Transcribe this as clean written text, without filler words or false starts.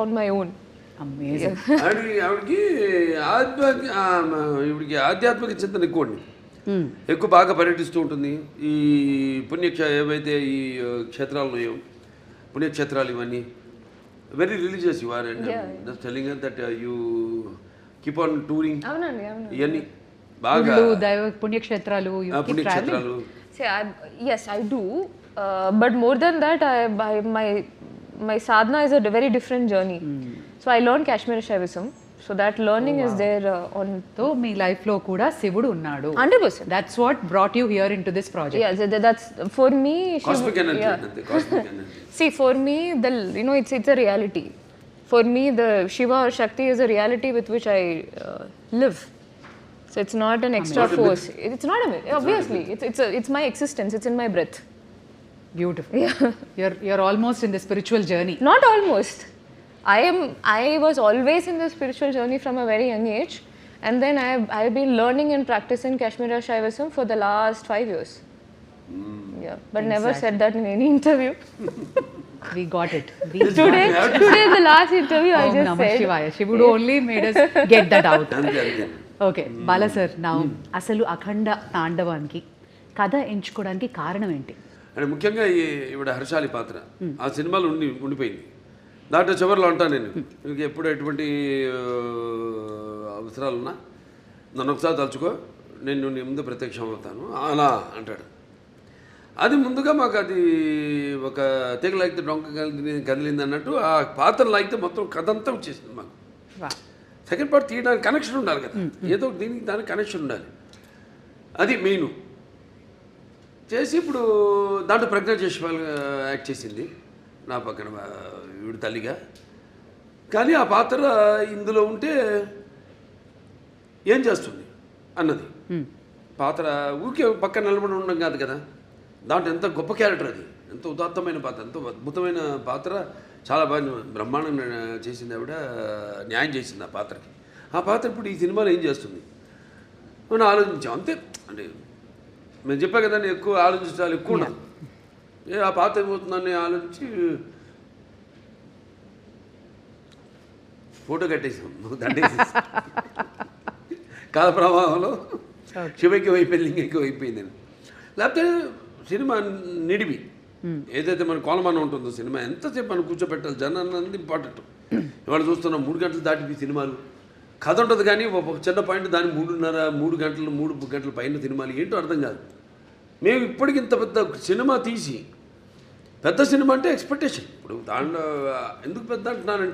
on my own. Amazing. ఆవిడకి ఇవిడికి ఆధ్యాత్మిక చింతన ఎక్కువ బాగా పర్యటిస్తూ ఉంటుంది. ఈ ఏవైతే ఈ క్షేత్రాలు ఉన్నాయో, పుణ్యక్షేత్రాలు ఇవన్నీ very religious you are and just telling that you keep on touring. అవునండి. ఇవన్నీ బాగా దైవ పుణ్యక్షేత్రాలు, పుణ్యక్షేత్రాలు. Yes, I do. But more than that, my sadhana is a very different journey. So I learned Kashmiri Shaivism. So that learning is there on. So me life లో కూడా శివుడు ఉన్నాడు. 100%. That's what brought you here into this project. Yeah, that's for me. Cosmic energy. Cosmic energy. See, for me, it's a reality. For me, the Shiva or Shakti is a reality with which I live. So it's not an extra force. It's not a myth. Obviously, it's my existence. It's in my breath. Beautiful. Yeah. You're almost in the spiritual journey. Not almost. I was always in the spiritual journey from a very young age, and then I've been learning and practicing Kashmiri Shaivism for the last 5 years. Yeah, but never said that in any interview. We got it. Today in the last interview, I just Namah said. Shivaya. Shivudu only made us get that out. అంతే. Okay Bala sir, నా అసలు అఖండ తాండవానికి కథ ఎంచుకోవడానికి కారణం ఏంటి? అంటే ముఖ్యంగా ఈవిడ హర్షాలి పాత్ర ఆ సినిమాలో ఉండిపోయింది. దాంట్లో చివరిలో అంటాను నేను, మీకు ఎప్పుడు ఎటువంటి అవసరాలున్నా నన్ను ఒకసారి తలుచుకో, నేను నీ ముందు ప్రత్యక్షం అవుతాను అలా అంటాడు. అది ముందుగా మాకు అది ఒక తీగ లాగితే డొంక కదిలింది అన్నట్టు ఆ పాత్ర లాగితే మొత్తం కథ అంతా వచ్చేసింది మాకు. సెకండ్ పార్ట్ తీయడానికి కనెక్షన్ ఉండాలి కదా, ఏదో దీనికి దానికి కనెక్షన్ ఉండాలి. అది మెయిన్ చేసి ఇప్పుడు దాంట్లో ప్రజ్ఞ జైస్వాల్ యాక్ట్ చేసింది నా పక్కన వీడి తల్లిగా. కానీ ఆ పాత్ర ఇందులో ఉంటే ఏం చేస్తుంది అన్నది పాత్ర ఊరికే పక్కన నిలబడి ఉండడం కాదు కదా, దాంట్లో ఎంత గొప్ప క్యారెక్టర్, అది ఎంత ఉదాత్తమైన పాత్ర, ఎంతో అద్భుతమైన పాత్ర, చాలా బాగా బ్రహ్మాండంగా చేసింది ఆవిడ, న్యాయం చేసింది ఆ పాత్రకి. ఆ పాత్ర ఇప్పుడు ఈ సినిమాలో ఏం చేస్తుంది మనం ఆలోచించాం అంతే. అంటే మేము చెప్పా కదా, నేను ఎక్కువ ఆలోచించాలి, ఎక్కువ ఉన్నాను. ఆ పాత్ర ఏమవుతుందని ఆలోచించి ఫోటో కట్టేసాం, దండేసేసి కాల ప్రవాహంలో శివకి అయిపోయింది, లింగకి అయిపోయింది. లేకపోతే సినిమా నిడివి ఏదైతే మన కోలమానం ఉంటుందో, సినిమా ఎంతసేపు మనం కూర్చోబెట్టాలి, జనాన్ని అన్నది ఇంపార్టెంట్. ఇవాళ చూస్తున్నాం 3 గంటలు దాటిపి సినిమాలు, కథ ఉంటుంది కానీ ఒక చిన్న పాయింట్ దాన్ని 3 గంటల పైన సినిమాలు ఏంటో అర్థం కాదు. మేము ఇప్పటికి ఇంత పెద్ద సినిమా తీసి, పెద్ద సినిమా అంటే ఎక్స్పెక్టేషన్. ఇప్పుడు దాంట్లో ఎందుకు పెద్ద అంటున్నానంటే